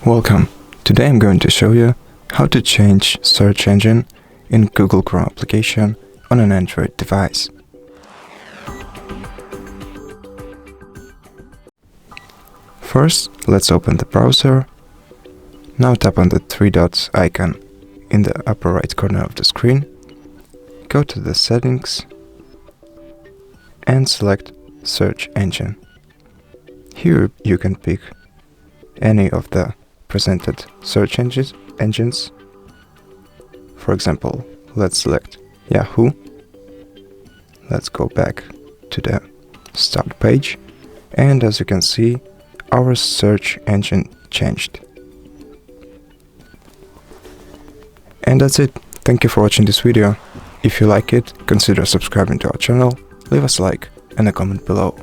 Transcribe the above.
Welcome! Today I'm going to show you how to change search engine in Google Chrome application on an Android device. First, let's open the browser. Now tap on the three dots icon in the upper right corner of the screen. Go to the settings and select search engine. Here you can pick any of the presented search engines. For example, let's select Yahoo. Let's go back to the start page, and as you can see, our search engine changed. And that's it. Thank you for watching this video. If you like it, consider subscribing to our channel, leave us a like and a comment below.